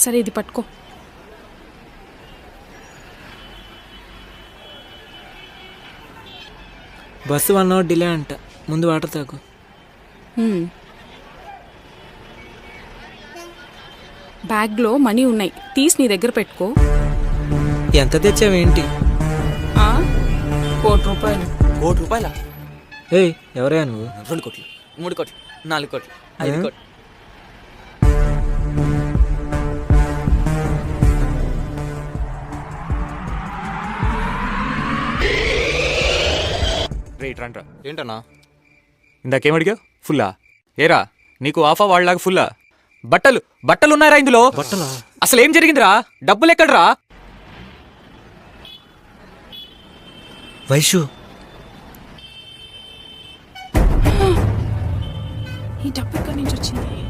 సరే ఇది పట్టుకో. బస్సు 1 hour డిలే అంట. ముందు వాటర్ తాగు. బ్యాగ్లో మనీ ఉన్నాయి, తీసి నీ దగ్గర పెట్టుకో. ఎంత తెచ్చావేంటి? 1 కోటి రూపాయలు. 1 కోటి రూపాయల? ఏయ్ ఎవరయ్యా నువ్వు? 2 కోట్లు, 3 కోట్లు, 4 కోట్లు, 5 కోట్లు. రైట్ రండ్రా. ఏంటన్నా? ఇందాకేమడిగా? ఫుల్లా? ఏరా నీకు ఆఫా వాళ్ళలాగా ఫుల్లా? బట్టలు ఉన్నారా ఇందులో? బట్టలా? అసలు ఏం జరిగిందిరా? డబ్బులు ఎక్కడరా? వైషు, ఈ డబ్బు ఎక్కడి నుంచి వచ్చింది?